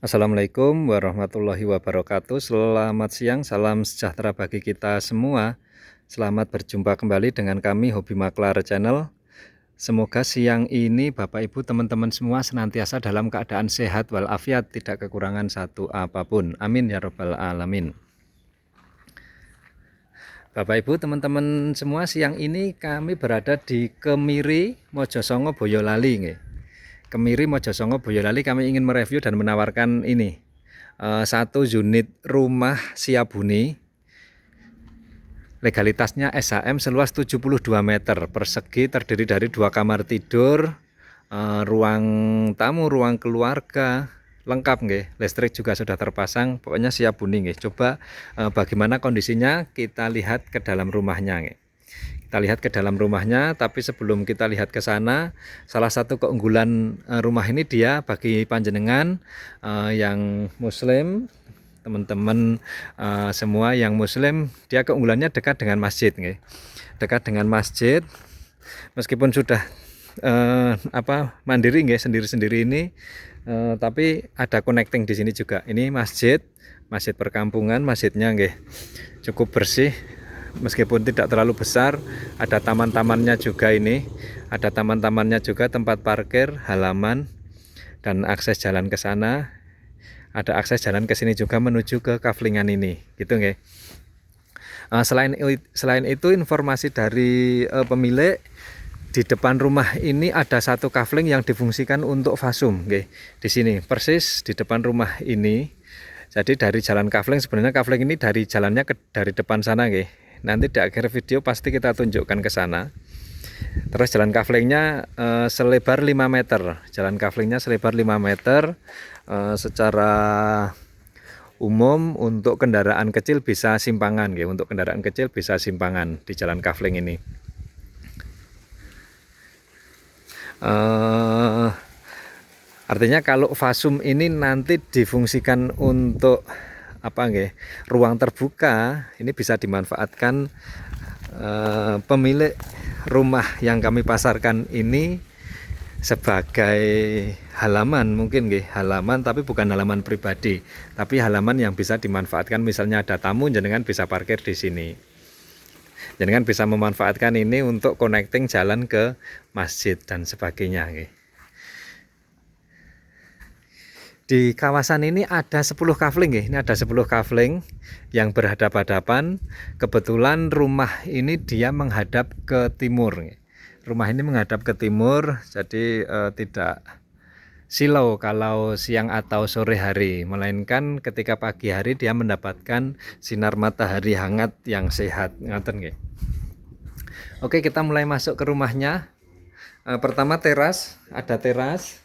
Assalamualaikum warahmatullahi wabarakatuh. Selamat siang, salam sejahtera bagi kita semua. Selamat berjumpa kembali dengan kami Hobi Maklar Channel. Semoga siang ini Bapak Ibu teman-teman semua senantiasa dalam keadaan sehat walafiat, tidak kekurangan satu apapun. Amin ya robbal alamin. Bapak Ibu teman-teman semua, siang ini kami berada di Kemiri, Mojosongo, Boyolali nggih. Kemiri, Mojosongo, Boyolali, kami ingin mereview dan menawarkan ini satu unit rumah Siabuni, legalitasnya SHM, seluas 72 meter persegi, terdiri dari 2 kamar tidur, ruang tamu, ruang keluarga, lengkap nggih, listrik juga sudah terpasang, pokoknya Siabuni nggih. Coba bagaimana kondisinya, kita lihat ke dalam rumahnya nggih. Kita lihat ke dalam rumahnya, tapi sebelum kita lihat ke sana, salah satu keunggulan rumah ini dia bagi panjenengan yang muslim, teman-teman semua yang muslim, dia keunggulannya dekat dengan masjid nggih. Dekat dengan masjid, meskipun sudah mandiri nggih, sendiri-sendiri ini, tapi ada connecting di sini juga. Ini masjid perkampungan, masjidnya nggih cukup bersih. Meskipun tidak terlalu besar, ada taman-tamannya juga ini, ada taman-tamannya juga, tempat parkir, halaman, dan akses jalan ke sana. Ada akses jalan ke sini juga menuju ke kaflingan ini, gitu nggih. Selain itu informasi dari pemilik, di depan rumah ini ada satu kafling yang difungsikan untuk fasum, nggih. Di sini persis di depan rumah ini. Jadi dari jalan kafling, sebenarnya kafling ini dari jalannya dari depan sana nggih. Nanti di akhir video pasti kita tunjukkan ke sana. Terus jalan kaflingnya selebar 5 meter. Jalan kaflingnya selebar 5 meter. Secara umum untuk kendaraan kecil bisa simpangan, ya. Untuk kendaraan kecil bisa simpangan di jalan kafling ini. Artinya kalau fasum ini nanti difungsikan untuk ruang terbuka, ini bisa dimanfaatkan pemilik rumah yang kami pasarkan ini sebagai halaman, mungkin halaman, tapi bukan halaman pribadi, tapi halaman yang bisa dimanfaatkan. Misalnya ada tamu, jenengan bisa parkir di sini, jenengan bisa memanfaatkan ini untuk connecting jalan ke masjid dan sebagainya. Di kawasan ini ada 10 kafling ya. Ini ada 10 kafling yang berhadap-hadapan. Kebetulan rumah ini dia menghadap ke timur. Rumah ini menghadap ke timur, jadi tidak silau kalau siang atau sore hari, melainkan ketika pagi hari dia mendapatkan sinar matahari hangat yang sehat. Ngaten nggih. Oke, kita mulai masuk ke rumahnya. Pertama teras, ada teras.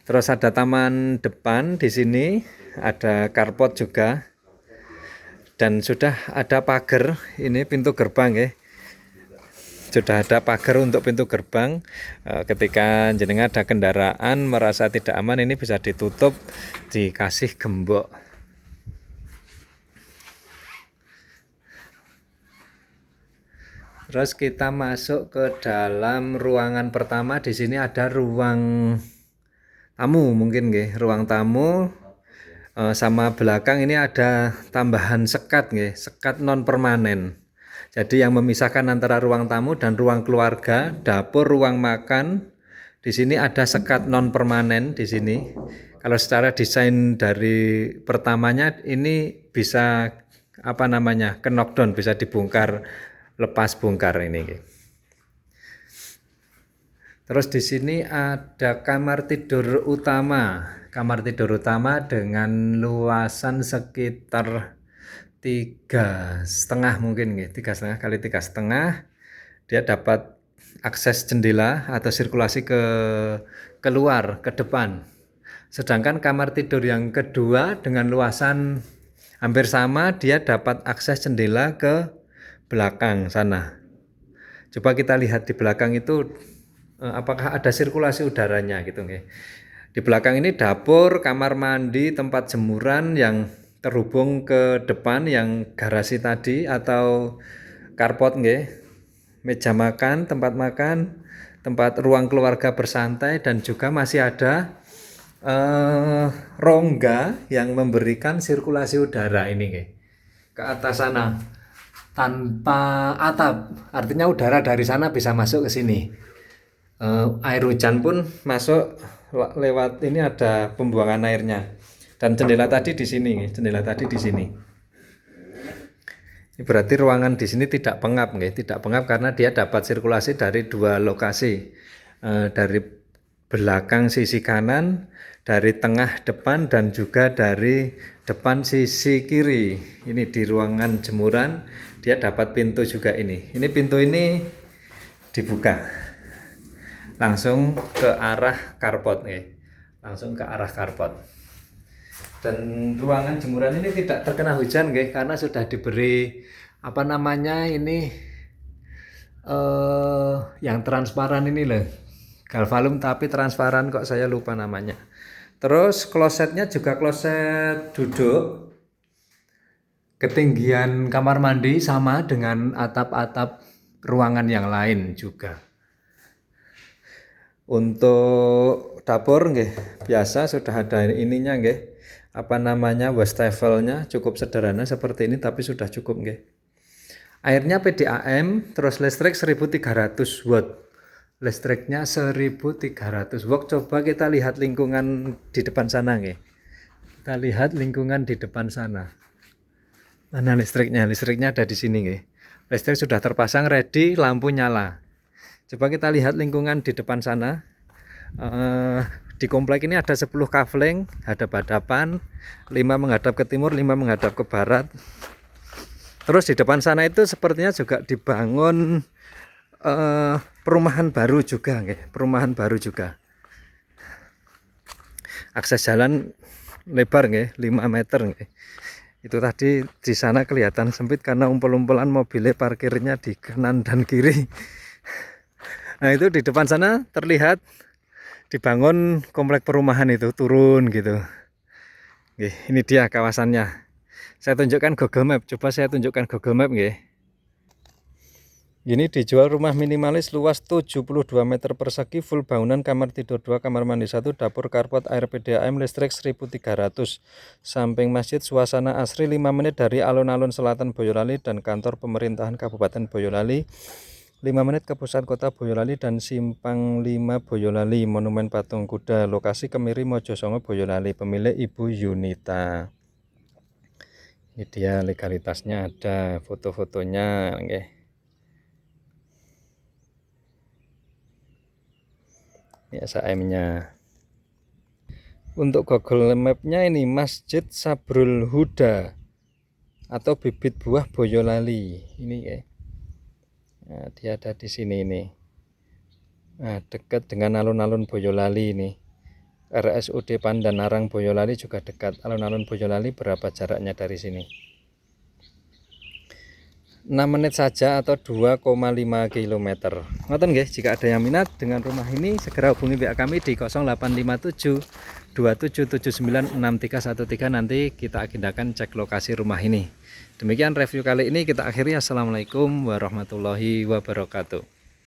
Terus ada taman depan di sini, ada carport juga, dan sudah ada pagar. Ini pintu gerbang ya. Sudah ada pagar untuk pintu gerbang. Ketika jenengan ada kendaraan merasa tidak aman, ini bisa ditutup, dikasih gembok. Terus kita masuk ke dalam ruangan pertama. Di sini ada ruang tamu, mungkin nggih, ruang tamu, sama belakang ini ada tambahan sekat nggih, sekat non permanen. Jadi yang memisahkan antara ruang tamu dan ruang keluarga, dapur, ruang makan, di sini ada sekat non permanen di sini. Kalau secara desain dari pertamanya ini bisa ke knockdown, bisa dibongkar, lepas bongkar ini nggih. Terus di sini ada kamar tidur utama. Kamar tidur utama dengan luasan sekitar 3,5 mungkin, 3,5 kali 3,5. Dia dapat akses jendela atau sirkulasi ke keluar, ke depan. Sedangkan kamar tidur yang kedua dengan luasan hampir sama, dia dapat akses jendela ke belakang sana. Coba kita lihat di belakang itu apakah ada sirkulasi udaranya gitu nggih. Di belakang ini dapur, kamar mandi, tempat jemuran yang terhubung ke depan yang garasi tadi atau carport nggih. Meja makan, tempat ruang keluarga bersantai, dan juga masih ada rongga yang memberikan sirkulasi udara ini ke atas sana tanpa atap, artinya udara dari sana bisa masuk ke sini. Air hujan pun masuk lewat ini, ada pembuangan airnya. Dan jendela tadi di sini, jendela tadi di sini. Ini berarti ruangan di sini tidak pengap, tidak pengap karena dia dapat sirkulasi dari dua lokasi, dari belakang sisi kanan, dari tengah depan, dan juga dari depan sisi kiri. Ini di ruangan jemuran dia dapat pintu juga ini. Ini pintu ini dibuka langsung ke arah carport, langsung ke arah carport. Dan ruangan jemuran ini tidak terkena hujan karena sudah diberi apa namanya ini yang transparan ini loh, galvalum tapi transparan, kok saya lupa namanya. Terus klosetnya juga kloset duduk, ketinggian kamar mandi sama dengan atap-atap ruangan yang lain juga. Untuk dapur biasa sudah ada ininya apa namanya wastafelnya, cukup sederhana seperti ini tapi sudah cukup Airnya PDAM, terus listrik 1300 watt. Listriknya 1300 watt. Coba kita lihat lingkungan di depan sana Kita lihat lingkungan di depan sana. Mana listriknya? Listriknya ada di sini Listrik sudah terpasang, ready, lampu nyala. Coba kita lihat lingkungan di depan sana. Di komplek ini ada 10 kafling hadap-hadapan, 5 menghadap ke timur, 5 menghadap ke barat. Terus di depan sana itu sepertinya juga dibangun perumahan baru juga perumahan baru juga. Akses jalan lebar 5 meter Itu tadi di sana kelihatan sempit karena umpel-umpelan mobilnya parkirnya di kanan dan kiri. Nah, itu di depan sana terlihat dibangun komplek perumahan itu turun gitu. Ini dia kawasannya. Saya tunjukkan Google Map. Coba saya tunjukkan Google Map Ini dijual rumah minimalis luas 72 meter persegi, full bangunan, kamar tidur 2, kamar mandi 1, dapur, carport, air PDAM, listrik 1300. Samping masjid, suasana asri, 5 menit dari alun-alun selatan Boyolali dan kantor pemerintahan Kabupaten Boyolali. 5 menit ke pusat kota Boyolali dan Simpang 5 Boyolali, Monumen Patung Kuda, lokasi Kemiri, Mojosongo, Boyolali, pemilik Ibu Yunita. Ini dia legalitasnya, ada foto-fotonya Ini SAM-nya. Untuk Google Map-nya ini Masjid Sabrul Huda atau bibit buah Boyolali ini Nah, dia ada di sini ini. Nah, dekat dengan alun-alun Boyolali ini. RSUD Pandanarang Boyolali juga dekat. Alun-alun Boyolali berapa jaraknya dari sini? 6 menit saja atau 2,5 km. Ngoten jika ada yang minat dengan rumah ini segera hubungi WA kami di 0857 2779 6313. Nanti kita agendakan cek lokasi rumah ini. Demikian review kali ini, kita akhiri. Assalamualaikum warahmatullahi wabarakatuh.